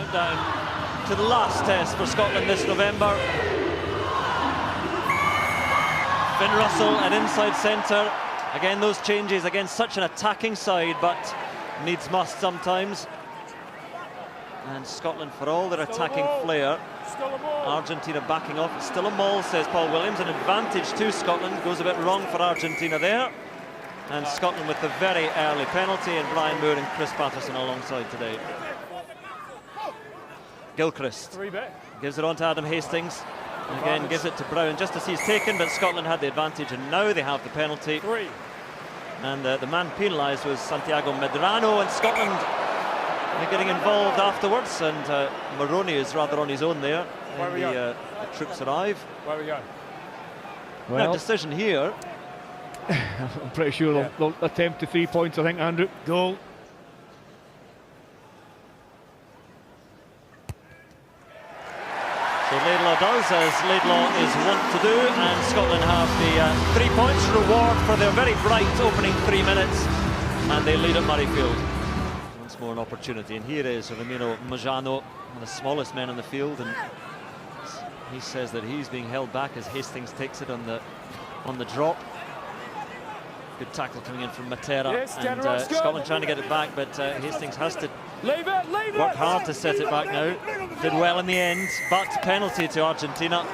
countdown to the last test for Scotland this November. Finn Russell at inside centre. Again, those changes against such an attacking side, but needs must sometimes. And Scotland, for all their attacking flair, Argentina backing off. It's still a maul, says Paul Williams. An advantage to Scotland. Goes a bit wrong for Argentina there. And Scotland with the very early penalty, and Brian Moore and Chris Patterson alongside today. Gilchrist gives it on to Adam Hastings. And again gives it to Brown just as he's taken, but Scotland had the advantage, and now they have the penalty. And the man penalised was Santiago Medrano, and Scotland getting involved afterwards, and Maroney is rather on his own there. And the troops arrive. Where we go? Well, no decision here. I'm pretty sure they'll attempt to 3 points, I think, Andrew. Goal. So Laidlaw does as Laidlaw is wont to do, and Scotland have the 3 points reward for their very bright opening 3 minutes, and they lead at Murrayfield. Once more an opportunity, and here is Ramiro Majano, one of the smallest men on the field, and he says that he's being held back as Hastings takes it on the drop. Good tackle coming in from Matera, and Scotland trying to get it back, but Hastings has to work hard to set it back now. Did well in the end, but penalty to Argentina.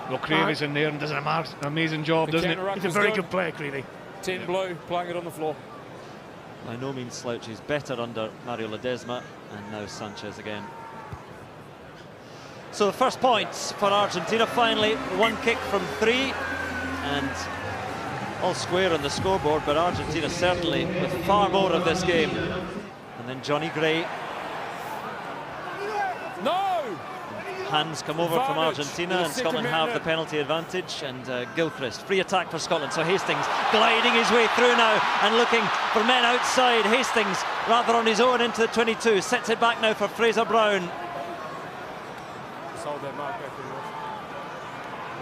Well, Creevy's in there and does an amazing job, doesn't it? He's a very good player, Creevy. 10 blue, playing it on the floor. By no means slouchy. He's better under Mario Ledesma, and now Sanchez again. So the first points for Argentina, finally, one kick from 3, and all square on the scoreboard, but Argentina certainly with far more of this game. And then Johnny Gray. No! Hands come over from Argentina, and Scotland have the penalty advantage, and Gilchrist, free attack for Scotland. So Hastings gliding his way through now and looking for men outside. Hastings rather on his own into the 22, sets it back now for Fraser Brown.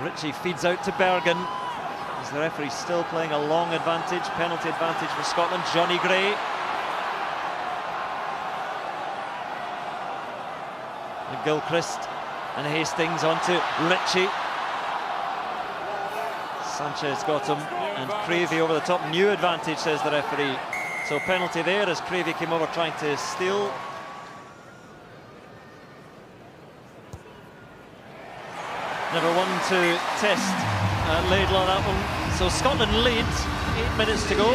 Ritchie feeds out to Bergen. As the referee still playing a long advantage, penalty advantage for Scotland. Johnny Gray. And Gilchrist and Hastings onto Ritchie. Sanchez got him, and Creevy over the top. New advantage, says the referee. So penalty there as Creevy came over trying to steal. Never one to test Laidlaw that one. So Scotland leads, 8 minutes to go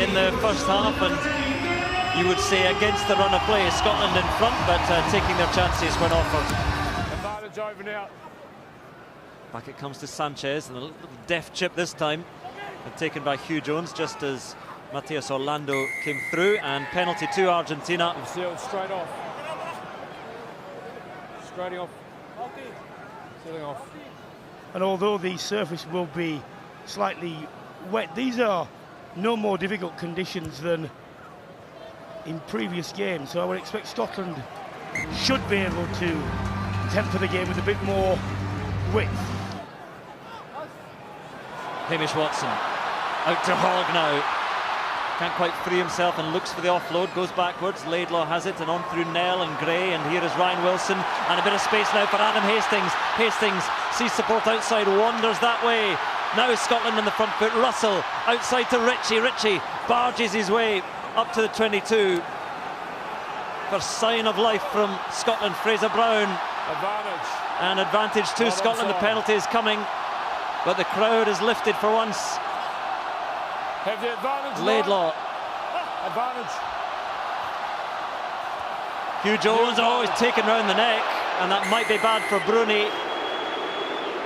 in the first half, and you would say against the run of play, Scotland in front, but taking their chances when offered. Advantage over now. Back it comes to Sanchez, and a little deft chip this time, and taken by Hugh Jones just as Matias Orlando came through, and penalty to Argentina. Sealed straight off. Straight off. Off. And although the surface will be slightly wet, these are no more difficult conditions than in previous games, so I would expect Scotland should be able to temper the game with a bit more width. Hamish Watson out to Hogg now. Can't quite free himself and looks for the offload, goes backwards. Laidlaw has it, and on through Nell and Gray, and here is Ryan Wilson, and a bit of space now for Adam Hastings. Hastings sees support outside, wanders that way. Now Scotland in the front foot. Russell outside to Ritchie. Ritchie barges his way up to the 22. First sign of life from Scotland. Fraser Brown. Advantage. An advantage to Scotland. The penalty is coming, but the crowd is lifted for once. Have the advantage. Laidlaw. Advantage. Hugh Jones always taken round the neck, and that might be bad for Bruni.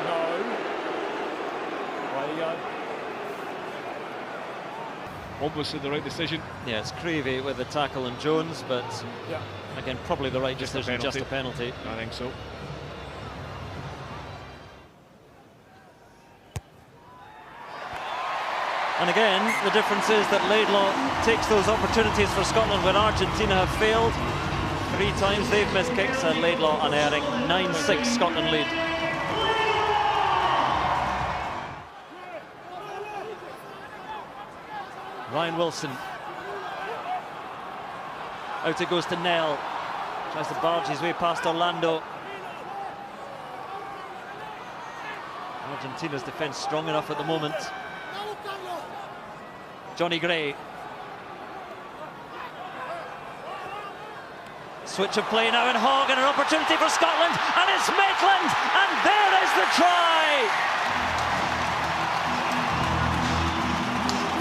No. Way you go. Obviously the right decision. Yeah, it's Creevy with the tackle and Jones, but again, probably the right Just decision, a just a penalty. I think so. And again, the difference is that Laidlaw takes those opportunities for Scotland when Argentina have failed. 3 times they've missed kicks, and Laidlaw unerring. 9-6 Scotland lead. Ryan Wilson. Out it goes to Nell. Tries to barge his way past Orlando. Argentina's defence strong enough at the moment. Johnny Gray. Switch of play now in Hogg, and an opportunity for Scotland, and it's Maitland, and there is the try!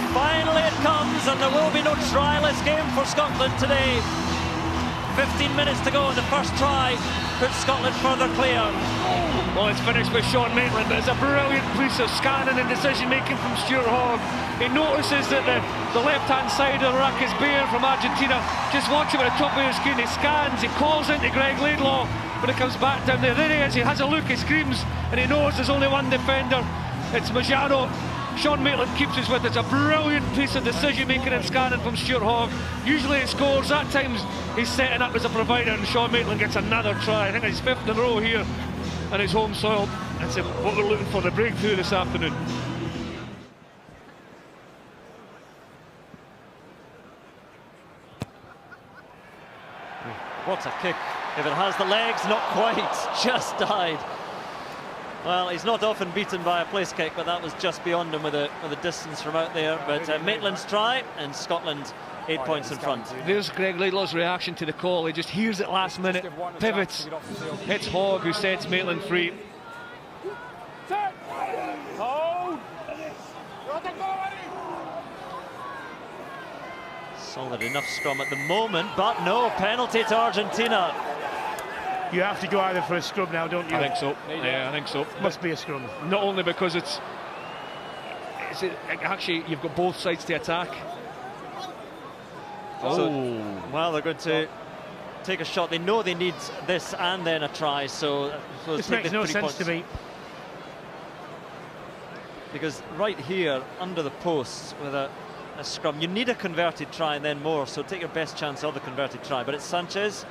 Finally it comes, and there will be no tryless game for Scotland today. 15 minutes to go, and the first try puts Scotland further clear. Well, it's finished with Sean Maitland, but it's a brilliant piece of scanning and decision-making from Stuart Hogg. He notices that the left-hand side of the ruck is bare from Argentina. Just watch him at the top of your screen. He scans, he calls into Greg Laidlaw, but it comes back down there. There he is, he has a look, he screams, and he knows there's only one defender. It's Majano. Sean Maitland keeps us with it. It's a brilliant piece of decision-making and scanning from Stuart Hogg. Usually he scores, at times he's setting up as a provider, and Sean Maitland gets another try. I think it's 5th in a row here on his home soil. That's what we're looking for, the breakthrough this afternoon. What a kick. If it has the legs, not quite, just died. Well, he's not often beaten by a place kick, but that was just beyond him with a distance from out there. But Maitland's try, and Scotland 8 points in front. There's Greg Laidlaw's reaction to the call. He just hears it last minute, pivots, hits Hogg, who sets Maitland free. Solid enough scrum at the moment, but no, penalty to Argentina. You have to go either for a scrum now, don't you? I think so. Yeah, I think so. Must be a scrum. Not only because it's actually, you've got both sides to attack. So, well, they're going to take a shot. They know they need this and then a try, so this makes no sense to me. Because right here, under the posts, with a scrum, you need a converted try and then more, so take your best chance of the converted try. But it's Sanchez.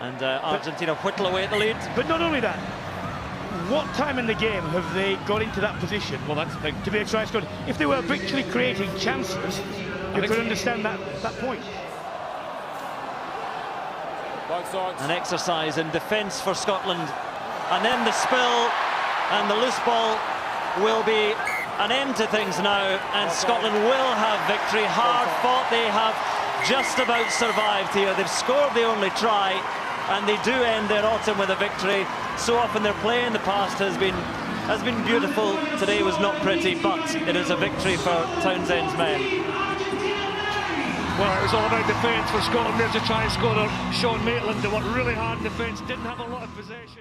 And Argentina whittle away at the lead. But not only that, what time in the game have they got into that position? Well, that's the thing. To be a try scored. If they were habitually creating chances, you could understand that point. An exercise in defence for Scotland. And then the spill and the loose ball will be an end to things now, and Scotland will have victory. Hard fought, they have just about survived here. They've scored the only try, and they do end their autumn with a victory. So often their play in the past has been beautiful. Today was not pretty, but it is a victory for Townsend's men. Well, it was all about defence for Scotland. There's a try scorer, Sean Maitland, who worked really hard in defence, didn't have a lot of possession.